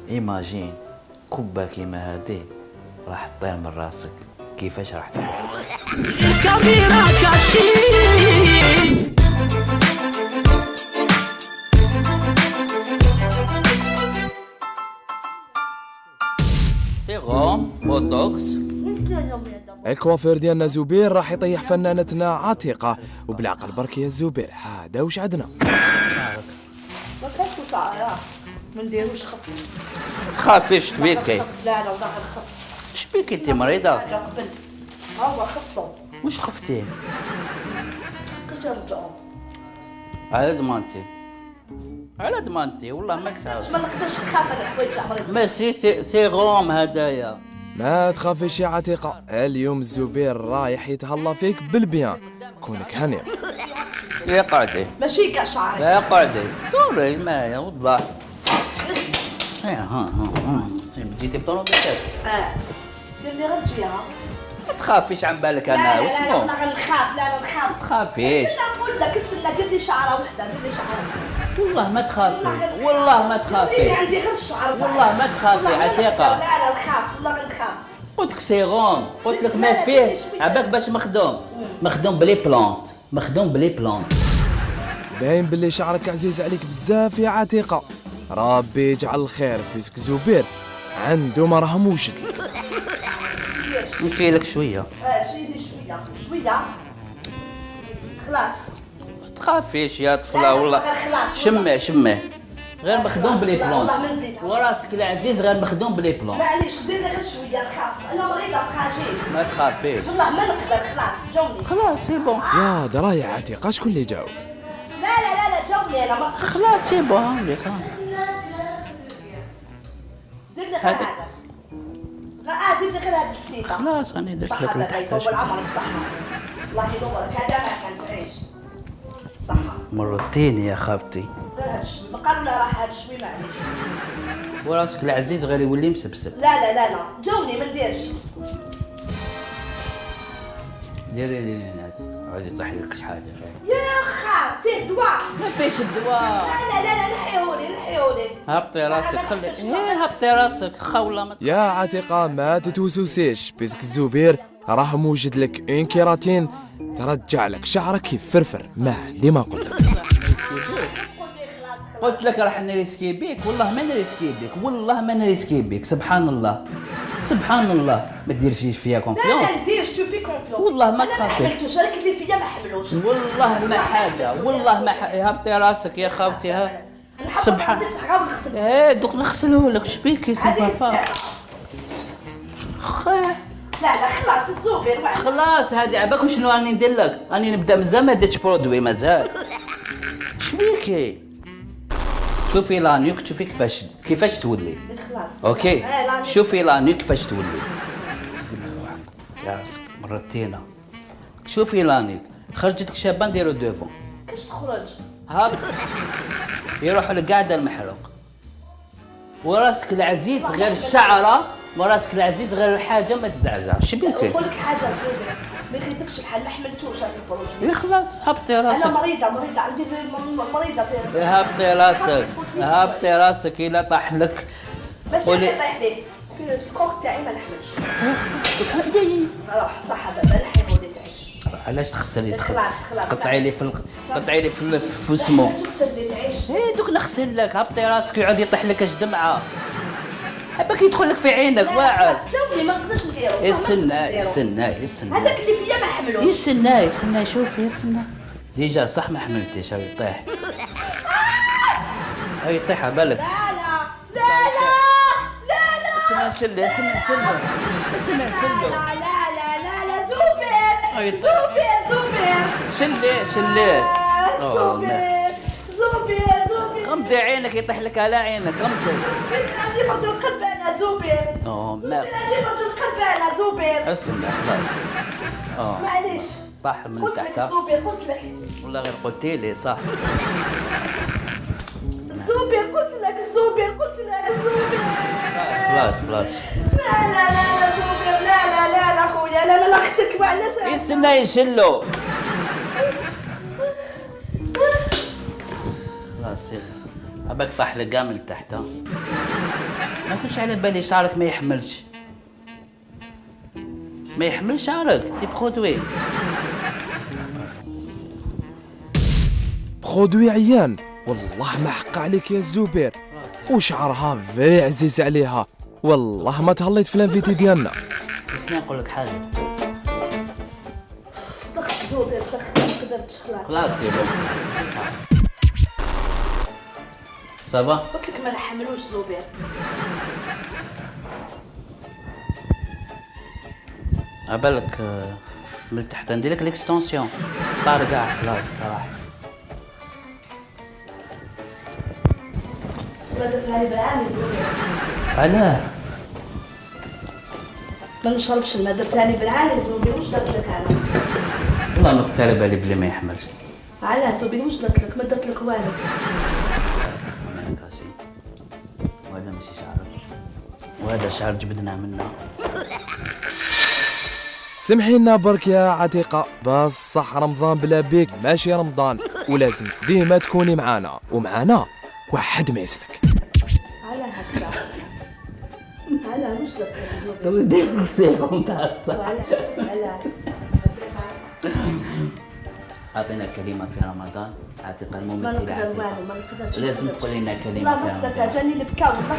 ايماجين كبه كيما هادي راح تطير من راسك، كيفاش راح تحس؟ الكاميرا كاشين. سيروم بوتوكس. الكوافير ديالنا زبير راح يطيح فنانتنا عتيقة، وبالعقل برك يا زبير هذا وش عندنا. ما كنتو شعرها ما نديروش خفيف. خافيش تبيكي؟ لا لا ولا خف. شبيك انت مريضة؟ حاجة قبل هو خفوا. وش خفتي؟ كيفاش نرجعوا؟ على ضمانتي، على ضمانتي والله ما ما تخاف. نقدرش نخاف على الحوايج عمري. ماشي سيروم هدايا. ما تخافيش يا عتيقة، اليوم الزبير رايح يتهلا فيك بالبيان، كونك هنية. يا قعدي ماشي كاع شعري. لا قعدي دوري الماء والله. ها جيتي بطونوبيلات. دير لي غير تجيها. ما تخافيش عن بالك لا انا لا لا واسمو. لا نخاف. لا لا نخاف. ما تخافيش استنى نقول لك استنى دير لي شعره وحده. دير لي شعره. والله ما تخافي، والله ما تخافي، عندي غير الشعر. والله ما تخافي عتيقة. لا لا نخاف والله ما نخاف. قلت لك سيروم، قلت لك ما فيه عباك باش مخدوم بلي بلانت، مخدوم بلي بلانت. باين باللي شعرك عزيز عليك بزاف يا عتيقة، ربي يجعل الخير بيسك زبير عنده ما راه موجد لك. نسوي لك شويه. شيلي شويه شويه خلاص. ما تخافيش يا طفله والله. خلاص. شمه غير مخدوم بلي لا، بلانت، والله ما نزيدها. وراسك العزيز غير مخدوم بلي بلانت. معليش دير لي غير شويه نخاف. انا مريضه بحاجه. ما تخافيش. والله ما نقدر. خلاص جاوني. خلاص سي بون. يا درا يا عتيقة شكون اللي جاوب؟ لا لا لا لا جاوني انا ما خلاص سي بون هاوليك. دير لي غير هذا. دير لي غير هذا الفتيله. خلاص راني درت لك صحة لتحت. طول عمرك صحة. الله ينورك هذا ما كان تعيش. صحة. مرتين يا خابتي. غير هاد الشوي بقى ولا راح هاد الشوي معليش. وراسك العزيز غير يولي مسبسب. لا لا لا لا جاوني ما نديرش. ديري لي ناس عايز يطيح لك شي حاجه فيه. يا خا فيه دواء. ما فيش الدواء. لا لا لا لا نحيهولي. هبطي راسك خلي هبطي راسك خوله ما. يا عتيقة ما تتوسوسيش، بيسك الزبير راه موجد لك ان كيراتين ترجع لك شعرك يفرفر، ما عندي ما نقول لك. قلت لك راح نريسكي بيك، والله ما نريسكي بيك، والله ما نريسكي بيك. سبحان الله سبحان الله. ما ديرش فيا لا كونفيونس. لا ندير شو في كونفيونس. والله ما أنا تخافي. ما حملتوش راك اللي فيا ما حملوش. والله ما حاجه، والله ما هبطي راسك يا خوتي. ها سبحان الله. نغسل. ايه دوك نغسلوه لك. شبيك يا سي هذه بابا؟ لا لا خلاص الزوبر واحد. خلاص هادي عباك وشنو راني ندير لك؟ راني نبدا مازال ما درتش برودوي مازال. شبيكي؟ شوفي لانيك شوفي كيفاش تولي. خلاص. اوكي لانيك. شوفي لانيك كيفاش تولي. يا راسك مرتين. شوفي لانيك خرجت لك شابه نديرو دوفون. كاش تخرج. هاك يروح القعده المحروق. وراسك العزيز غير الشعره، وراسك العزيز غير الحاجه ما تزعزع. شبيكي؟ نقول لك حاجه زوبر ما يخيطكش الحال ما حملتوش هذا البروج. إيه خلاص هبطي انا راسك. مريضه عندي مريضه في هبطي راسك هبطي راسك الا طاح لك. ماشي قولي. يطيح لي في الكوك تاعي ما نحملش. روح صح دابا نحيهولي تعيش. علاش تخسري خلاص خلاص. قطعي لي قطعي لي في اسمه. ماشي تغسل لي تعيش. ايه دوك نغسل لك. هبطي راسك يقعد يطيح لك اش دمعه. حبك يدخل لك في عينك واعر. خلاص جاوني ما نقدرش نديرو. يستنى هذاك اللي فيا ما حملوش. يستنى شوف يستنى. ديجا صح ما حملتيش. هاي يطيح هاي يطيح بالك. لا لا لا لا لا استنى نشلو. لا لا لا زوبر. هاي يطيح. زوبر. شليه. زوبر. غمضي عينك يطيح لك على عينك. غمضي. عندي مرض القلب انا زوبر. ما عندي مرض القلب انا زوبر. اسمع خلاص. معليش. طاح من قلت لك تحت. زوبر قلت لك. والله غير قلتي لي صح. زوبر قلت لك خلاص. لا لا لا لا زوبر لا خويا لا اختك معلش. يستنى يشلو. خلاص يلا. عباك طاح لك من تحت. ما كنتش على بالي شعرك ما يحملش. ما يحملش شعرك لي برودوي. برودوي عيان، والله ما حق عليك يا الزبير. وشعرها في عزيز عليها، والله ما تهليت في الانفيتي ديالنا. اسمع نقول لك حاجه. دخل زوبير دخل، ما قدرتش خلاص. خلاص يا بابا. صافا. قلت لك ما نحملوش زوبير. عبالك من تحت ندير لك ليكستونسيون طار كاع خلاص صراحه. ما درتها لي بالعاني زوبير. علاه؟ ما نشربش الماء، درتها لي بالعاني زوبير. واش درت لك انا؟ والله انا كنت على بالي بلي ما يحملش. علاه زوبير واش درت لك؟ ما درت لك والو. وهذا ماشي شعرك، وهذا شعر جبدنا منه. سمحي لنا برك يا عتيقة، بصح رمضان بلا بيك ماشي رمضان، ولازم ديما تكوني معانا، ومعانا واحد ما يسلك. علاه هكذا؟ علاه واش درت لك زوبير؟ دير فيكم تاع الصح. علاه اعطينا كلمه في رمضان. عتيقة ما الممثله نقدر عتيقة. والو، ما نقدرش. لازم تقولي لنا لا كلمه ما في قدرت، رمضان. جاني البكا والله.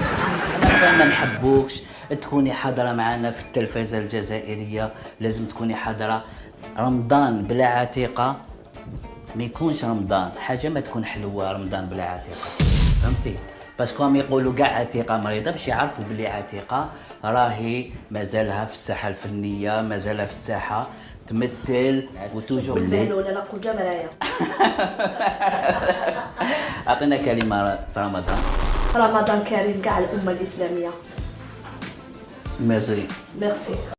انا ما نحبوكش تكوني حاضره معنا في التلفزه الجزائريه، لازم تكوني حاضره. رمضان بلا عتيقه ما يكونش رمضان، حاجه ما تكون حلوه. رمضان بلا عتيقه فهمتي؟ باسكو هم يقولوا كاع عتيقه مريضه باش يعرفوا بلي عتيقه راهي مازالها في الساحه الفنيه، مازالها في الساحه تمثل وتوجو بالليل. ولا نقول جمرايا. اعطينا كلمه في رمضان. رمضان كريم كاع الامه الاسلاميه. ميرسي. ميرسي.